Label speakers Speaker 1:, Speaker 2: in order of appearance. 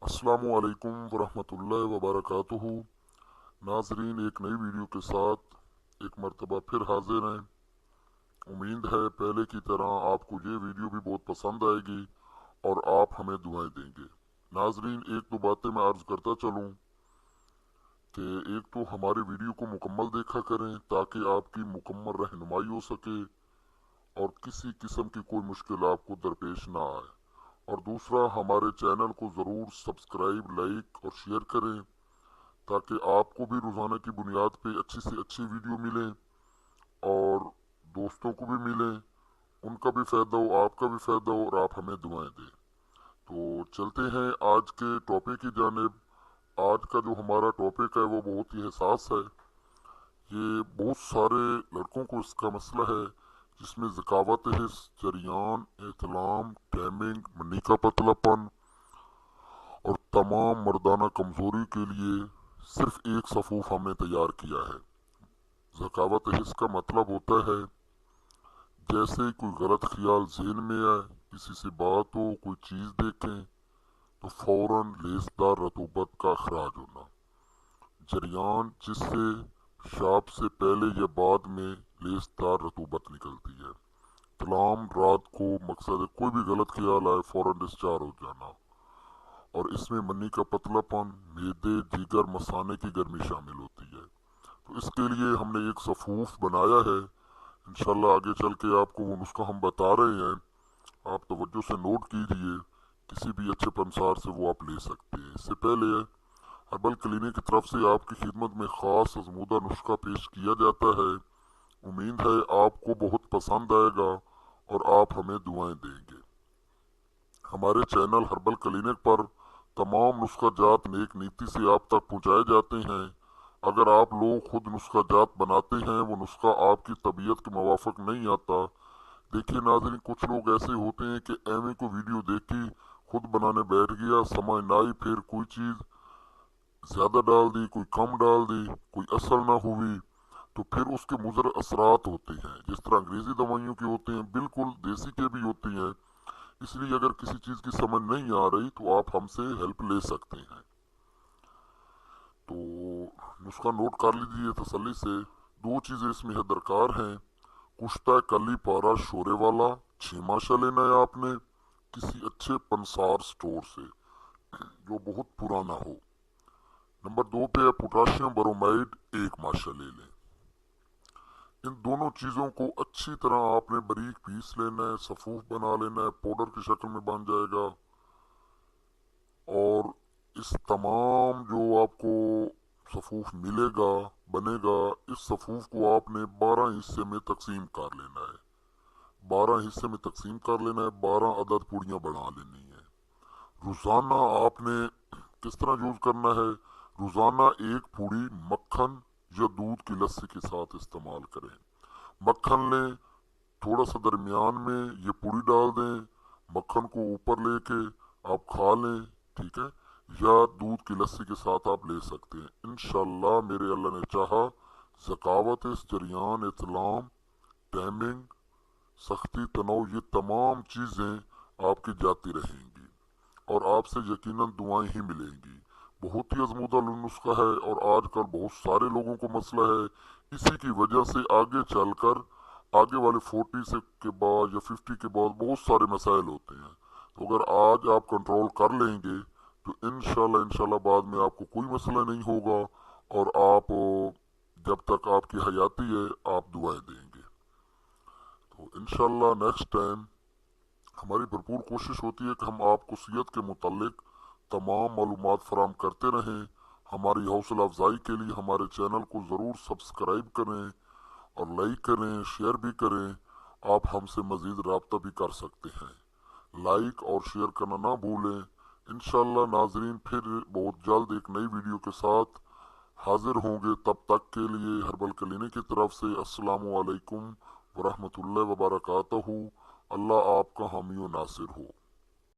Speaker 1: अस्सलामुअलैकुम वरहमतुल्लाहि वबरकातुहू। नाजरीन, एक नई वीडियो के साथ एक मरतबा फिर हाजिर हैं। उम्मीद है पहले की तरह आपको ये वीडियो भी बहुत पसंद आएगी और आप हमें दुआएं देंगे। नाजरीन, एक दो बातें मैं अर्ज करता चलूं कि एक तो हमारे वीडियो को मुकम्मल देखा करें ताकि आपकी मुकम्मल रहनुमाई हो सके और किसी किस्म की कोई मुश्किल आपको दरपेश ना आए। और दूसरा, हमारे चैनल को ज़रूर सब्सक्राइब, लाइक और शेयर करें ताकि आपको भी रोज़ाना की बुनियाद पे अच्छी से अच्छी वीडियो मिले और दोस्तों को भी मिले, उनका भी फ़ायदा हो, आपका भी फ़ायदा हो और आप हमें दुआएं दें। तो चलते हैं आज के टॉपिक की जानिब। आज का जो हमारा टॉपिक है वो बहुत ही हसास है। ये बहुत सारे लड़कों को इसका मसला है, जिसमें ज़कावत हिस्स, जरियान, एहतलाम, टाइमिंग, मनी का पतलापन और तमाम मर्दाना कमज़ोरी के लिए सिर्फ एक सफूफ हमने तैयार किया है। ज़कावत हिस्स का मतलब होता है जैसे कोई गलत ख्याल जहन में आए, किसी से बात हो, कोई चीज़ देखें तो फौरन लेसदार रतूबत का अखराज होना। जरियान, जिससे शाप से पहले या बाद में लेसदार रतूबत निकलती है। तलाम, रात को मकसद कोई भी गलत ख्याल आए फौरन डिस्चार्ज हो जाना। और इसमें मनी का पतलापन, मैदे, जिगर, मसाने की गर्मी शामिल होती है। तो इसके लिए हमने एक सफूफ बनाया है। इंशाल्लाह आगे चल के आपको वो नुस्खा हम बता रहे हैं, आप तवज्जो से नोट कीजिए। किसी भी अच्छे पंसार से वो आप ले सकते हैं। इससे पहले हर्बल क्लिनिक की तरफ से आपकी खिदमत में खास आजमूदा नुस्खा पेश किया जाता है। उम्मीद है आपको बहुत पसंद आएगा और आप हमें दुआएं देंगे। हमारे चैनल हर्बल क्लिनिक पर तमाम नुस्खा जात नेक नीति से आप तक पहुंचाए जाते हैं। अगर आप लोग खुद नुस्खा जात बनाते हैं, वो नुस्खा आपकी तबीयत के मुवाफिक नहीं आता। देखिए नाज़रीन, कुछ लोग ऐसे होते हैं कि एम को वीडियो देखी, खुद बनाने बैठ गया, समझ ना आई, फिर कोई चीज़ ज़्यादा डाल दी, कोई कम डाल दी, कोई असर ना हुई, तो फिर उसके मुज़र असरात होते हैं। जिस तरह अंग्रेज़ी दवाइयों के होते हैं, बिल्कुल देसी के भी होती हैं। इसलिए अगर किसी चीज़ की समझ नहीं आ रही तो आप हमसे हेल्प ले सकते हैं। तो नुस्खा नोट कर लीजिए तसल्ली से। दो चीज़ें इसमें दरकार हैं। कुश्ता कली पारा शोरे वाला 6 लेना है आपने, किसी अच्छे पंसार स्टोर से जो बहुत पुराना हो। नंबर 2 पे है पोटाशियम ब्रोमाइड, 1 माशा ले लें। इन दोनों चीज़ों को अच्छी तरह आपने बारीक पीस लेना है, सफूफ बना लेना है, पाउडर की शक्ल में बन जाएगा। और इस तमाम जो आपको सफूफ मिलेगा, बनेगा, इस सफूफ को आपने 12 हिस्से में तकसीम कर लेना है। 12 हिस्से में तकसीम कर लेना है, 12 अदद पूड़ियाँ बना लेनी है। रोज़ाना आपने किस तरह यूज़ करना है? रोज़ाना एक पूड़ी मक्खन या दूध की लस्सी के साथ इस्तेमाल करें। मक्खन लें, थोड़ा सा दरमियान में ये पूड़ी डाल दें, मक्खन को ऊपर लेके आप खा लें, ठीक है। या दूध की लस्सी के साथ आप ले सकते हैं। इंशाल्लाह मेरे अल्लाह ने चाहा, ज़कावत, जरियान, इतलाम, टाइमिंग, सख्ती, तनाव, ये तमाम चीज़ें आपकी जाती रहेंगी और आपसे यकीनन दुआएं ही मिलेंगी। बहुत ही आजमूदा नुस्खा है और आजकल बहुत सारे लोगों को मसला है। इसी की वजह से आगे चलकर आगे वाले 40 से के बाद या 50 के बाद बहुत सारे मसाइल होते हैं। तो अगर आज आप कंट्रोल कर लेंगे तो इंशाल्लाह इंशाल्लाह बाद में आपको कोई मसला नहीं होगा और आप जब तक आपकी हयाती है आप दुआएं देंगे। तो इंशाल्लाह नेक्स्ट टाइम हमारी भरपूर कोशिश होती है कि हम आपको सेहत के मुतालिक तमाम मालूमात फराम करते रहें। हमारी हौसला अफजाई के लिए हमारे चैनल को ज़रूर सब्सक्राइब करें और लाइक करें, शेयर भी करें। आप हमसे मज़ीद रब्ता भी कर सकते हैं। लाइक और शेयर करना ना भूलें। इंशाल्लाह नाजरीन फिर बहुत जल्द एक नई वीडियो के साथ हाजिर होंगे। तब तक के लिए हर्बल क्लिनिक की तरफ से अस्सलामु अलैकुम वरहमतुल्लाहि वबरकातुहू। अल्लाह आपका हामी व नासिर हो।